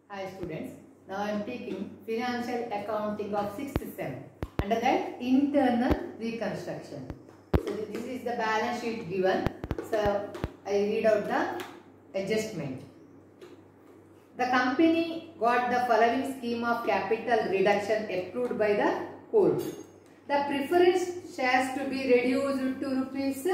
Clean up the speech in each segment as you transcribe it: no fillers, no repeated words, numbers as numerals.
Hi students, now I am taking financial accounting of 6th sem. Under that, internal reconstruction. So this is the balance sheet given. So I read out the adjustment. The company got the following scheme of capital reduction approved by the court. The preference shares to be reduced to rupees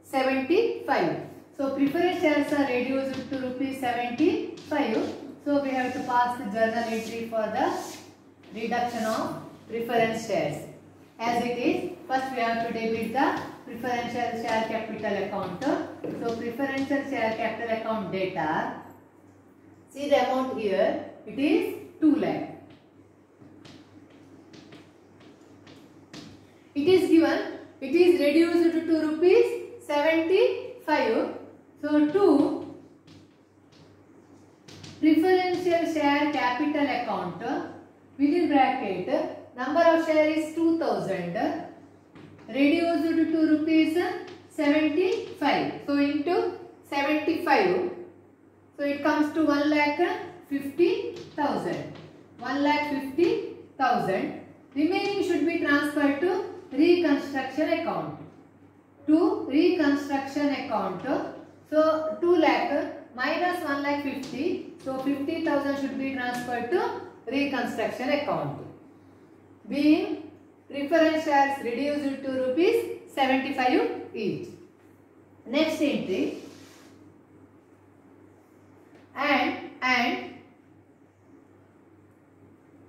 75. So preference shares are reduced to rupees 75. So we have to pass the journal entry for the reduction of preference shares. As it is, first we have to debit the preferential share capital account. So preferential share capital account data. See the amount here. It is 2 lakh. It is given. It is reduced to rupees 75. So to preferential share capital account, within bracket, number of share is 2000, reduced to rupees 75. So into 75, so it comes to 1,50,000. 1,50,000. Remaining should be transferred to reconstruction account. To reconstruction account, so 2 lakh minus 1,50,000. So 50,000 should be transferred to reconstruction account. Being preference shares reduced to rupees 75 each. Next entry. And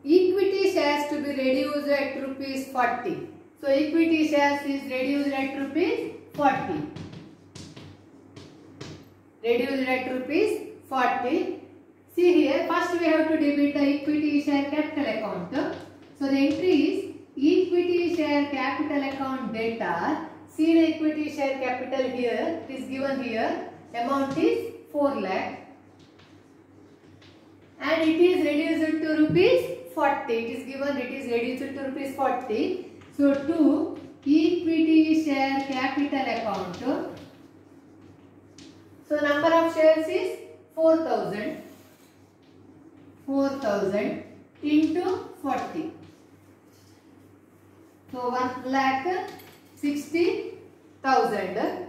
equity shares to be reduced at rupees 40. So equity shares is reduced at rupees 40. Reduced at rupees 40. See here, first we have to debit the equity share capital account. So the entry is equity share capital account data. See the equity share capital here. It is given here. Amount is 4 lakh. And it is reduced to rupees 40. It is given. It is reduced to rupees 40. So to equity share capital account. So number of shares is 4,000. 4,000 into 40. So 1,60,000.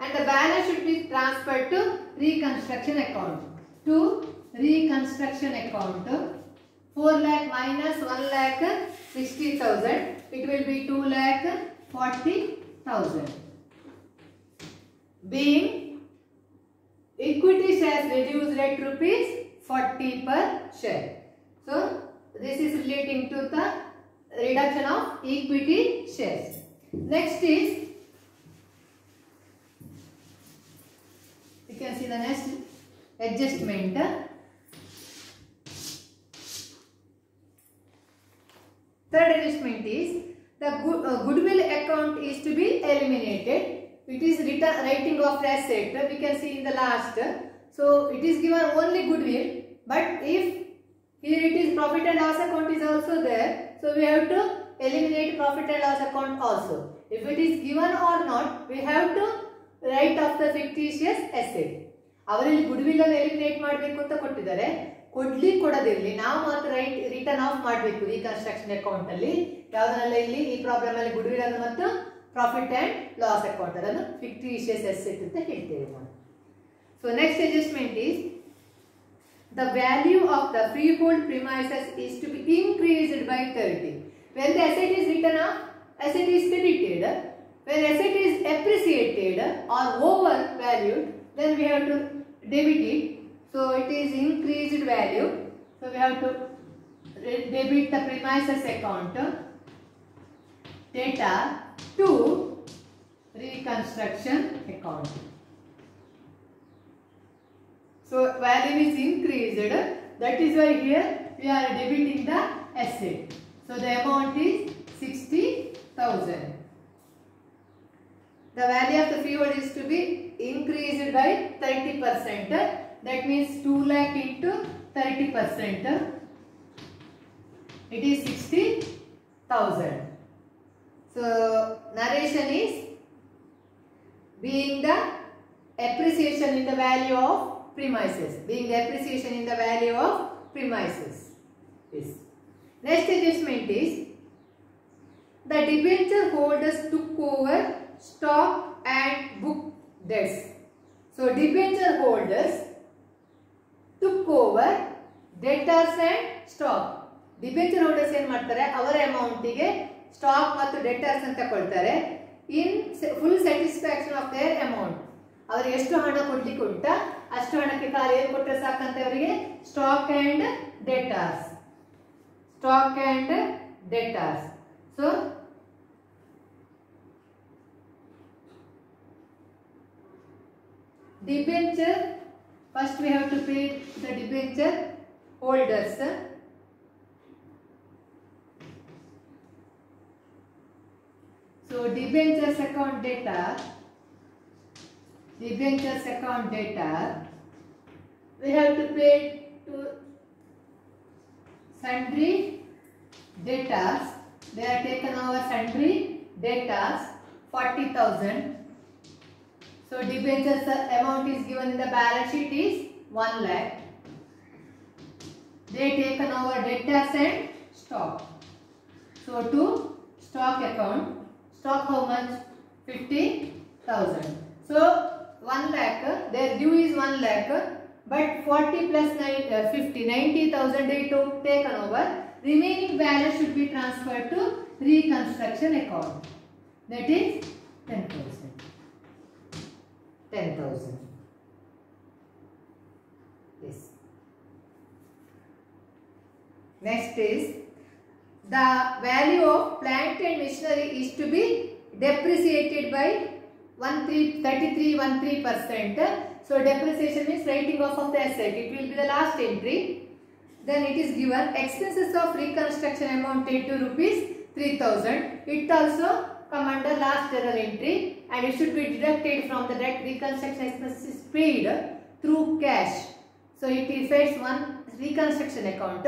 And the balance should be transferred to reconstruction account. To reconstruction account. 4 lakh minus 1,60,000. It will be 2,40,000. Being equity shares reduced at rupees 40 per share. So this is relating to the reduction of equity shares. Next is, you can see the next adjustment. Third adjustment is the goodwill account is to be eliminated. It is writing off asset. We can see in the last. So it is given only goodwill, but if here it is profit and loss account is also there, so we have to eliminate profit and loss account also. If it is given or not, we have to write off the fictitious asset. ಅವರಲ್ಲಿ goodwill ಅನ್ನು eliminate ಮಾಡಬೇಕು ಅಂತ ಕೊಟ್ಟಿದ್ದಾರೆ. ಕೊಡದಿರಲಿ, ನಾವು ಮಾತ್ರ return of ಮಾಡಬೇಕು reconstruction account ಅಲ್ಲಿ. ಯಾವುದನ್ನೆಲ್ಲ ಇಲ್ಲಿ ಈ ಪ್ರಾಬ್ಲಮ್ ಅಲ್ಲಿ goodwill ಅನ್ನು ಮತ್ತು ಪ್ರಾಫಿಟ್ ಅಂಡ್ ಲಾಸ್ ಅಕೌಂಟ್ ಅದನ್ನು fictitious asset ಅಂತ ಹೇಳ್ತೇವೆ ನಾವು. So next adjustment is the value of the freehold premises is to be increased by 30. When the asset is written off, asset is credited. When asset is appreciated or overvalued, then we have to debit it. So it is increased value. So we have to debit the premises account data to reconstruction account. So value is increased. That is why here we are debiting the asset. So the amount is 60,000. The value of the freehold is to be increased by 30%. That means 2 lakh into 30%. It is 60,000. So narration is being the appreciation in the value of premises, being the appreciation in the value of premises. Yes. Next adjustment is the debenture holders took over stock and book debts. So debenture holders took over debtors and stock. Debenture holders ಏನು ಮಾಡ್ತಾರೆ ಅವರ amount ಗೆ stock ಮತ್ತು debtors ಅಂತ ಕೊಡ್ತಾರೆ ಇನ್ full satisfaction of their amount. ಅವರಿಗೆ ಎಷ್ಟು ಹಣ ಕೊಡ್ಲಿಕ್ಕೆ ಉಂಟ ಅಷ್ಟು ಹಣಕ್ಕೆ ಖಾಲಿ ಏನು ಕೊಟ್ಟರೆ ಸಾಕಂತ ಅವರಿಗೆ stock and debtors. Stock and debtors. So debenture, first we have to pay the debenture holders. So debentures account debtor, debentures account debtor, we have to pay to sundry debtors. They are taken over sundry debtors 40,000. So debentures amount is given in the balance sheet is 1 lakh. They taken over debtors and stock. So to stock account, stock how much? 50,000. So 1 lakh, their due is 1 lakh. But 40 plus 50, 90,000 they took taken over. Remaining balance should be transferred to reconstruction account. That is 10,000. 10,000. Yes. Next is the value of plant and machinery is to be depreciated by 33.13%. So depreciation means writing off of the asset. It will be the last entry. Then it is given expenses of reconstruction amounted to rupees 3,000. It also come under last journal entry and it should be deducted from the direct reconstruction expenses paid through cash. So it affects one reconstruction account.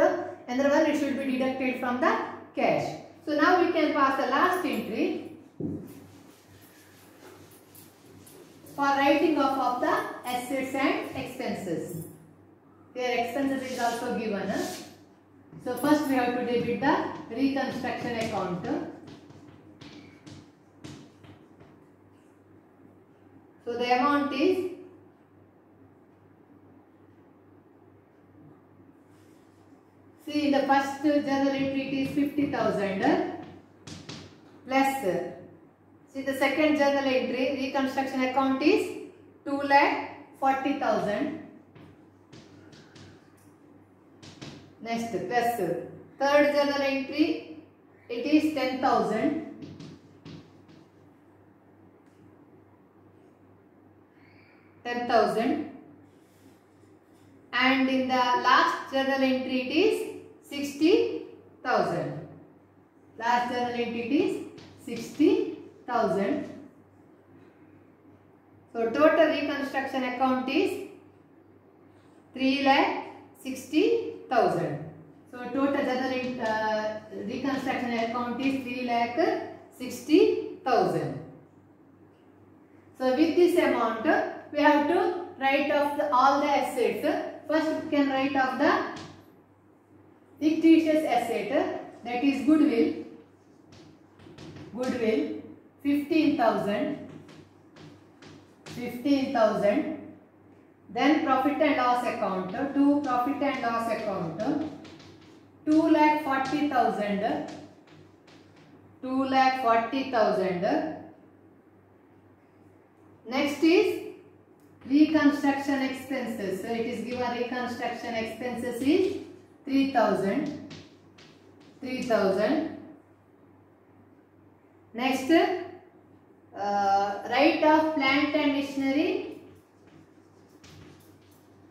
Another one it should be deducted from the cash. So now we can pass the last entry for writing off of the assets and expenses. Their expenses is also given. So first we have to debit the reconstruction account. So the amount is see in the first journal entry it is 50,000 plus see the second journal entry reconstruction account is 2,40,000. Next plus third journal entry it is 10,000. 10,000 and in the last journal entry it is 60,000. Last journal entry it is 60,000. So total reconstruction account is 3,60,000. So total journal reconstruction account is 3,60,000. So with this amount we have to write off all the assets. First we can write off the fictitious asset, that is goodwill. Goodwill 15,000. 15,000. Then profit and loss account. To profit and loss account 2,40,000. 2,40,000. Next is reconstruction expenses. So it is given reconstruction expenses is 3,000. 3,000. Next write off plant and machinery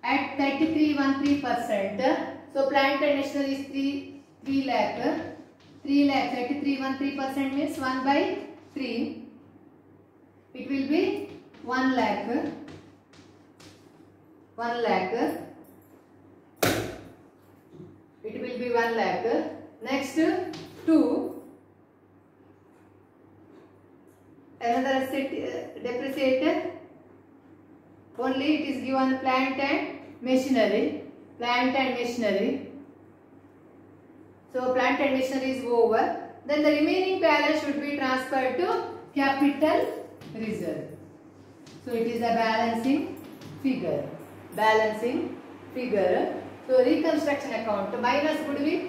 at 33.13%. So plant and machinery is 3 lakh. 3 lakh 33.13% means 1/3. It will be 1 lakh. 1 lakh. It will be 1 lakh. Next 2. Another asset depreciated. Only it is given plant and machinery. plant and machinery. So plant and machinery is over. Then the remaining balance should be transferred to capital reserve. So it is a balancing figure. Balancing figure. So reconstruction account minus goodwill,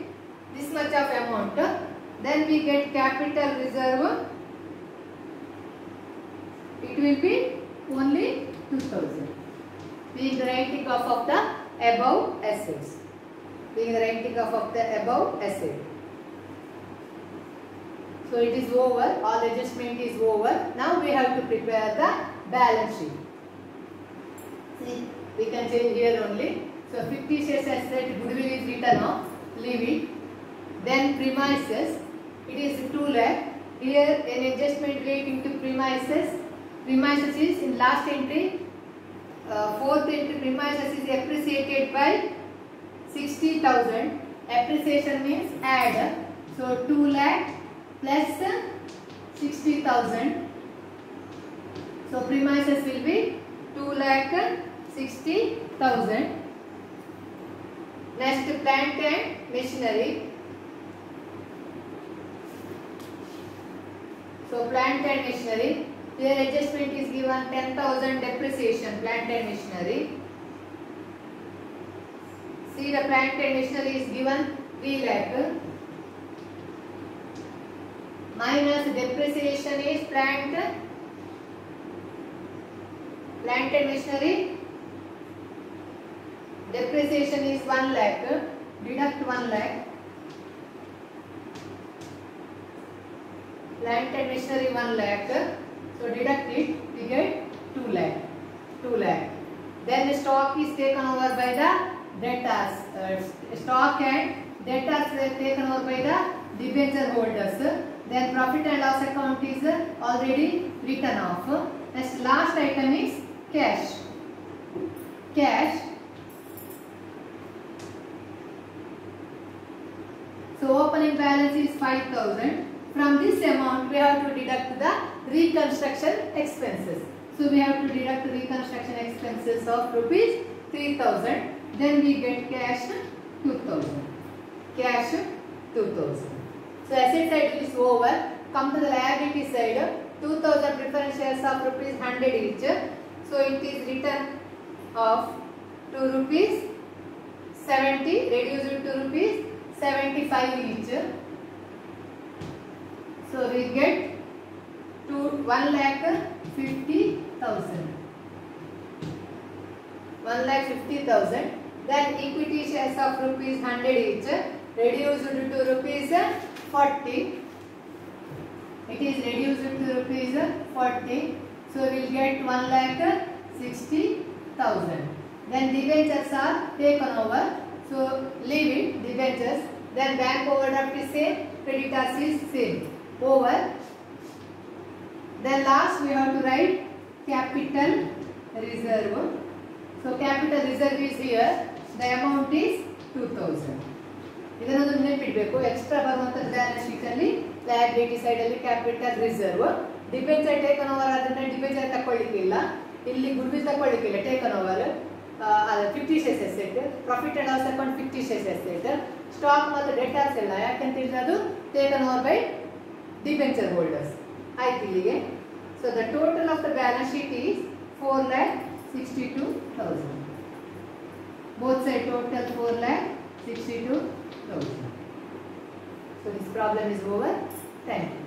this much of amount. Then we get capital reserve. It will be only 2000. Being the writing off of the above assets. Being the writing off of the above asset. So it is over. All adjustment is over. Now we have to prepare the balance sheet. See, we can change here only. So fictitious asset goodwill is written off. Leave it. Then premises. It is 2 lakh. Here an adjustment relating to premises. Premises is in last entry. Fourth entry, premises is appreciated by 60,000. Appreciation means add. So 2 lakh plus 60,000. So premises will be 2 lakh 60,000. Next, plant and machinery. So plant and machinery. Here adjustment is given 10,000 depreciation, plant and machinery. See, the plant and machinery is given 3 lakh. Minus depreciation is plant and machinery. Depreciation is 1 lakh. Deduct 1 lakh. Plant and machinery 1 lakh. So deduct it, we get 2 lakh. 2 lakh. Then the stock is taken over by the debtors. Stock and debtors were taken over by the debenture holders. Then profit and loss account is already written off. Next, last item is cash. Cash. So opening balance is 5,000. From this amount, we have to deduct the reconstruction expenses. So we have to deduct reconstruction expenses of rupees 3,000. Then we get cash 2,000. Cash 2,000. So asset side is over. Come to the liability side. 2,000 preference shares of rupees 100 each. So it is written off to rupees 70. Reduce it to rupees 75 each. So we get to 1,50,000. 1,50,000. Then equity shares of rupees 100 each. Reduced to rupees 40. It is reduced to rupees 40. So we will get 1,60,000. Then debentures are taken over. So leave it, debentures. Then bank overdraft is same, creditors is same. Over. Then last we have to write capital reserve. So capital reserve is here. The amount is 2,000. ಇದನ್ನೊಂದು ನೆನಪಿಡಬೇಕು. Extra ಬರುವಂತ balance sheet ಅಲ್ಲಿ liability side ಅಲ್ಲಿ capital reserve. Debenture taken over ಆದ್ರೆ debenture ತಕೊಳ್ಳಿಕ್ಕಿಲ್ಲ. ಇಲ್ಲಿ goodwill ತಕೊಳ್ಳಿಕ್ಕಿಲ್ಲ. Taken over fictitious asset. Profit and loss account fictitious asset. Stock ಮತ್ತು ಡೆಟಾರ್ಸ್ ಎಲ್ಲ ಯಾಕಂತ ಹೇಳಿದ್ರೆ ಅದು taken over by debenture holders. ಆಯ್ತು ಇಲ್ಲಿಗೆ. So the total of the balance sheet is 4,62,000. Both side total 4,62,000. So this problem is over. Thank you.